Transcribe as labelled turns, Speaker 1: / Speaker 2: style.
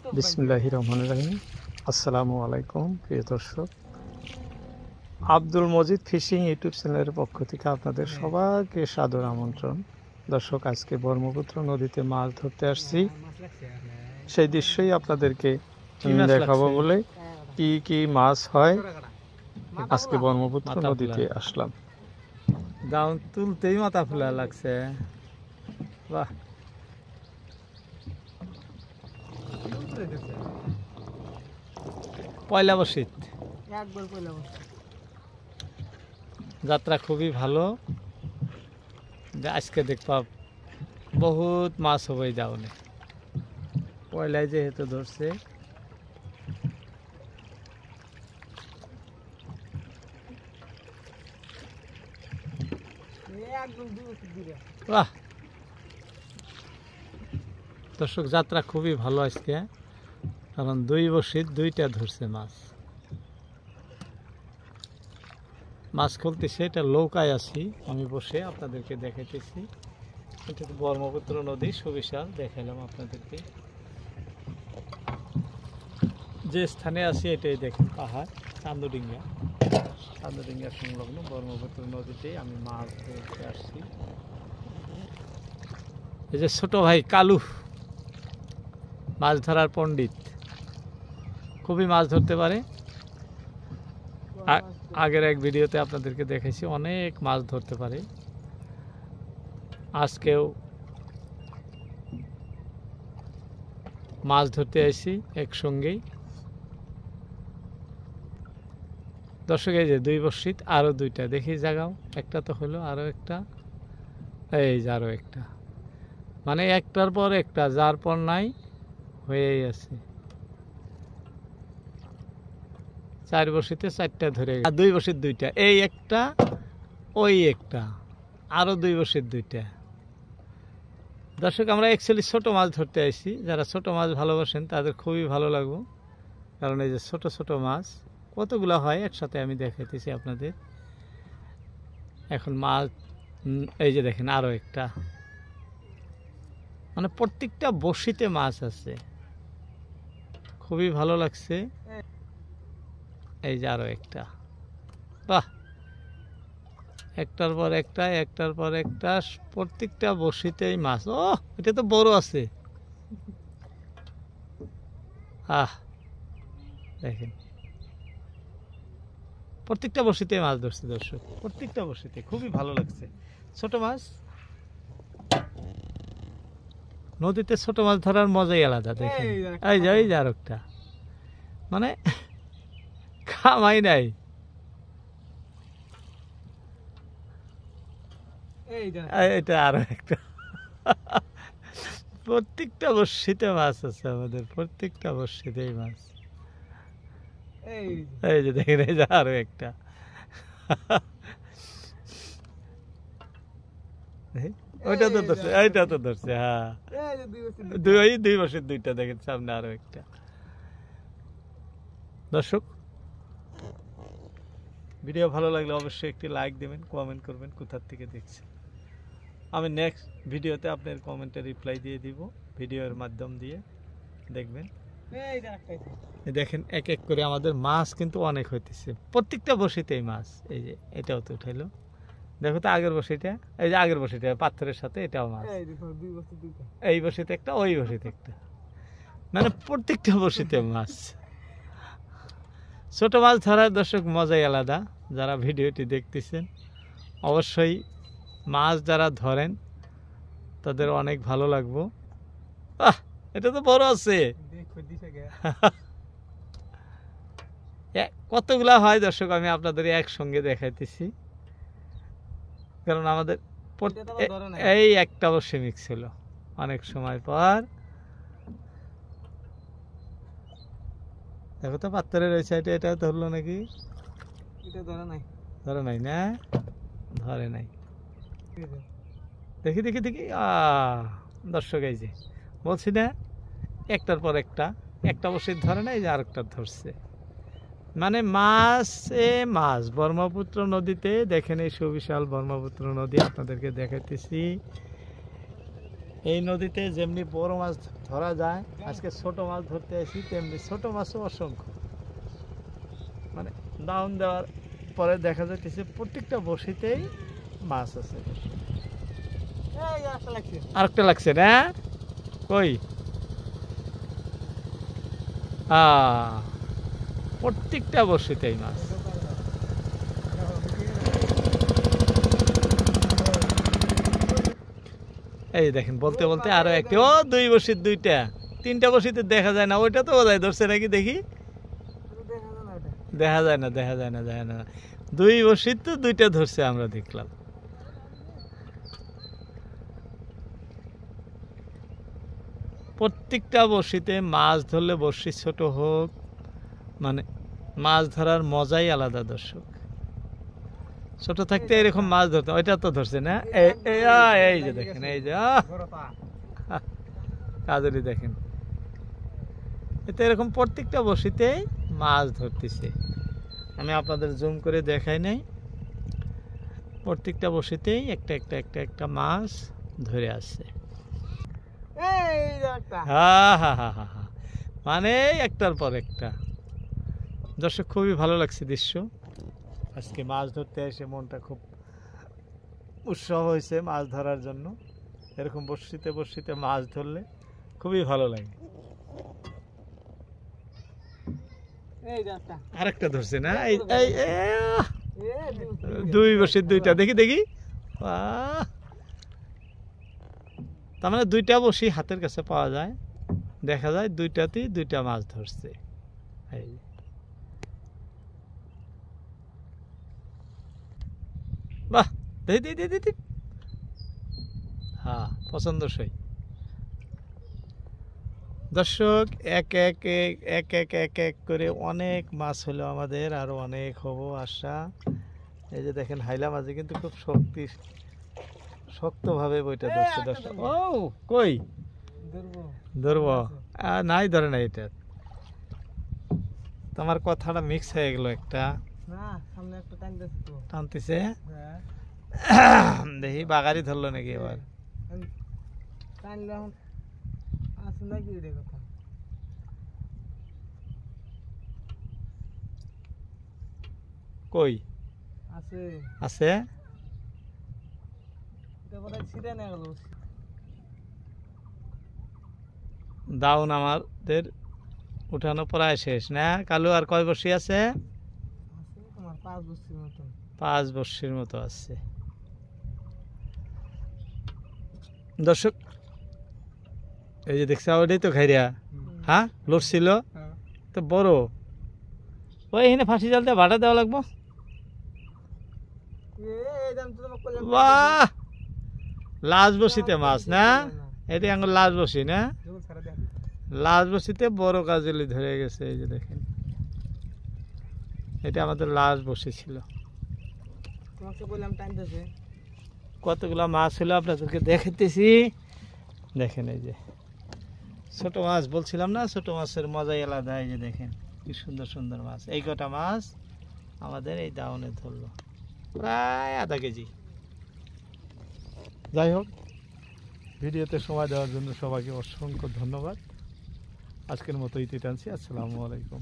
Speaker 1: বিসমিল্লাহির রহমানির রহিম। আসসালামু আলাইকুম প্রিয় দর্শক, আব্দুল মজিদ ফিশিং ইউটিউব চ্যানেলের পক্ষ থেকে আপনাদের সবাইকে সাদর আমন্ত্রণ। দর্শক, আজকে ব্রহ্মপুত্র নদীতে মাছ ধরতে আসছি, সেই দৃশ্যই আপনাদেরকে দেখাবো বলে কি কি মাছ হয়। আজকে ব্রহ্মপুত্র নদীতে আসলাম।
Speaker 2: দাম তুলতেই মাথা ফুলা লাগছে। বাহ, পয়লা বসিত যাত্রা খুবই ভালো। আজকে দেখবা বহুত মাছ হবে যাওনে, পয়লায় যেহেতু ধরছে। বাহ দর্শক, যাত্রা খুবই ভালো আজকে, কারণ দুই বসিত দুইটা ধরছে মাছ। মাছ খুলতেছে, এটা নৌকায় আছি আমি বসে, আপনাদেরকে দেখাইতেছি। এটা তো ব্রহ্মপুত্র নদী, সুবিশাল দেখাইলাম আপনাদেরকে। যে স্থানে আছি এটাই দেখেন, পাহাড় চান্দডিঙ্গা সংলগ্ন ব্রহ্মপুত্র নদীতে আমি মাছ ধরতে আসছি। এই যে ছোট ভাই কালু, মাছ ধরার পণ্ডিত, খুবই মাছ ধরতে পারে। আগের এক ভিডিওতে আপনাদেরকে দেখাইছি, অনেক মাছ ধরতে পারে। আজকেও মাছ ধরতে আসি একসঙ্গেই। দর্শক, এই যে দুই বর্ষিত, আরো দুইটা দেখি জাগাও, একটা তো হলো, আরো একটা, এই যে আরো একটা, মানে একটার পর একটা, যার পর নাই হয়েই আছে। চার বর্ষিতে চারটা ধরে, আর দুই বর্ষিত দুইটা, এই একটা ওই একটা, আরো দুই বর্ষিত দুইটা। দর্শক, আমরা অ্যাকচুয়ালি ছোট মাছ ধরতে আসি। যারা ছোট মাছ ভালোবাসেন তাদের খুবই ভালো লাগবে, কারণ এই যে ছোট ছোট মাছ কতগুলো হয় একসাথে আমি দেখাইতেছি আপনাদের। এখন মাছ এই যে দেখেন, আরো একটা, মানে প্রত্যেকটা বড়শিতে মাছ আছে, খুবই ভালো লাগছে। এই যে আরো একটা, বাহ, একটার পর একটা, একটার পর একটা, প্রত্যেকটা বড়শিতেই মাছ। ও, এটা তো বড় আছে। দেখেন, প্রত্যেকটা বড়শিতে মাছ ধরছে দর্শক, প্রত্যেকটা বড়শিতে, খুবই ভালো লাগছে। ছোট মাছ নদীতে, ছোট মাছ ধরার মজাই আলাদা। দেখেন, এই যে আর একটা, মানে খামাই নাই। এটা আরো একটা, প্রত্যেকটা বর্ষিতে মাছ আছে আমাদের, প্রত্যেকটা বর্ষিতেই মাছ। এই যে দেখেন, এই যে আরো একটা, ওইটা তো ধরছে, এইটা তো ধরছে। হ্যাঁ, দুই বছর দুইটা, দেখেন সামনে আরো একটা। দর্শক, ভিডিও ভালো লাগলে অবশ্যই একটি লাইক দেবেন, কমেন্ট করবেন কোথার থেকে দেখছেন। আমি নেক্সট ভিডিওতে আপনার কমেন্টে রিপ্লাই দিয়ে দিব, ভিডিওর মাধ্যম দিয়ে দেখবেন। দেখেন, এক এক করে আমাদের মাছ কিন্তু অনেক হইতেছে, প্রত্যেকটা বসিতেই মাছ। এই যে এটাও তো উঠাইলো, দেখো তো আগের বসিটা, এই যে আগের বসিটা পাথরের সাথে, এটাও মাছ। এই বসিতে একটা, ওই বসিতে একটা, মানে প্রত্যেকটা বসিতে মাছ। ছোট মাছ ধরার দর্শক মজাই আলাদা। যারা ভিডিওটি দেখতেছেন অবশ্যই মাছ যারা ধরেন তাদের অনেক ভালো লাগবো। এটা তো বড় আছে, কতগুলা হয় দর্শক, আমি আপনাদের একসঙ্গে দেখাইতেছি, কারণ আমাদের এই একটা বর্ষে মিক্স ছিল অনেক সময় পর। দেখো তো পাথরের ওই সাইডে, এটা ধরলো নাকি? ধরে নাই না, ধরে নাই। দেখি দেখি দেখি, দর্শক, এই যে বলছি না, একটার পর একটা, একটা বসে ধরে না, এই যে আরেকটা ধরছে। মানে মাছে মাছ ব্রহ্মপুত্র নদীতে। দেখেন এই সুবিশাল ব্রহ্মপুত্র নদী আপনাদেরকে দেখাইতেছি। এই নদীতে যেমনি বড় মাছ ধরা যায়, আজকে ছোট মাছ ধরতে আসি, তেমনি ছোট মাছও অসংখ্য। মানে ডাউন দেওয়ার পরে দেখা যাচ্ছে প্রত্যেকটা বড়শিতেই মাছ আছে। আরেকটা লাগছে না, কই? প্রত্যেকটা বড়শিতেই মাছ। এই দেখেন, বলতে বলতে আরো একটা, ও দুই বড়শির দুইটা, তিনটা বড়শিতে দেখা যায় না, ওইটা তো বোধহয় ধরছে নাকি, দেখি। দেখা যায় না, দেখা যায় না, দেখা যায় না। দুই বড়শির তো দুইটা ধরছে, আমরা দেখলাম। প্রত্যেকটা বড়শিতে মাছ ধরলে, বড়শি ছোট হোক, মানে মাছ ধরার মজাই আলাদা দর্শক। ছোট থাকতে এরকম মাছ ধরতে, ওইটা তো ধরছে না, এই যে দেখেন, এই যে কাজলি দেখেন, এতে এরকম প্রত্যেকটা বড়শিতে মাছ ধরতেছে। আমি আপনাদের জুম করে দেখাই নাই, প্রত্যেকটা বড়শিতেই একটা একটা একটা একটা মাছ ধরে আসছে। মানে একটার পর একটা। দর্শক, খুবই ভালো লাগছে দৃশ্য। আজকে মাছ ধরতে এসে মনটা খুব উৎসাহ হয়েছে মাছ ধরার জন্য। এরকম বড়শিতে বড়শিতে মাছ ধরলে খুবই ভালো লাগে। আরেকটা ধরছে না, এই দুই বড়শির দুইটা, দেখি দেখি। তার মানে দুইটা বড়শি হাতের কাছে পাওয়া যায়, দেখা যায় দুইটাতেই দুইটা মাছ ধরছে। বাহ, দেখি দেখি দেখি, হ্যাঁ, পছন্দসই। দর্শক, এক এক এক এক এক এক করে অনেক মাছ হলো আমাদের, আরো অনেক হবো আশা। এই যে দেখেন, হাইলা মাঝে কিন্তু খুব শক্তভাবে বইটা ধরছে দর্শক। ও কই ধরবো, নাই ধরে না, এটা তোমার কথাটা মিক্স হয়ে গেল, একটা টানতেছে। দেখি বাগারি ধরলো নাকি এবার। কই আছে? দাউন আমাদের উঠানো প্রায় শেষ না, কালু? আর কয় বড়শি আছে? 5 বড়শির মতো আছে। দর্শক, এই যে দেখছে, ওইটাই তো খাইরিয়া, হ্যাঁ, লড়ছিল তো বড়। ওই এখানে ফাঁসি জালতে ভাড়া দেওয়া লাগবো। বাহ, লাশ বসিতে মাছ না, এটি আঙুল লাশ বসি না, লাশ বসিতে বড় কাজলি ধরে গেছে। এই যে দেখেন, এটা আমাদের লাশ বসেছিল। কতগুলা মাছ হলো আপনাদেরকে দেখাতেছি, দেখেন। এই যে ছোট মাছ বলছিলাম না, ছোট মাছের মজাই আলাদা। এই যে দেখেন কি সুন্দর সুন্দর মাছ। এই কটা মাছ আমাদের এই দাউনে ধরলো, প্রায় আধা কেজি। যাই হোক, ভিডিওতে সময় দেওয়ার জন্য সবাইকে অসংখ্য ধন্যবাদ। আজকের মতো ইতি টানছি। আসসালামু আলাইকুম।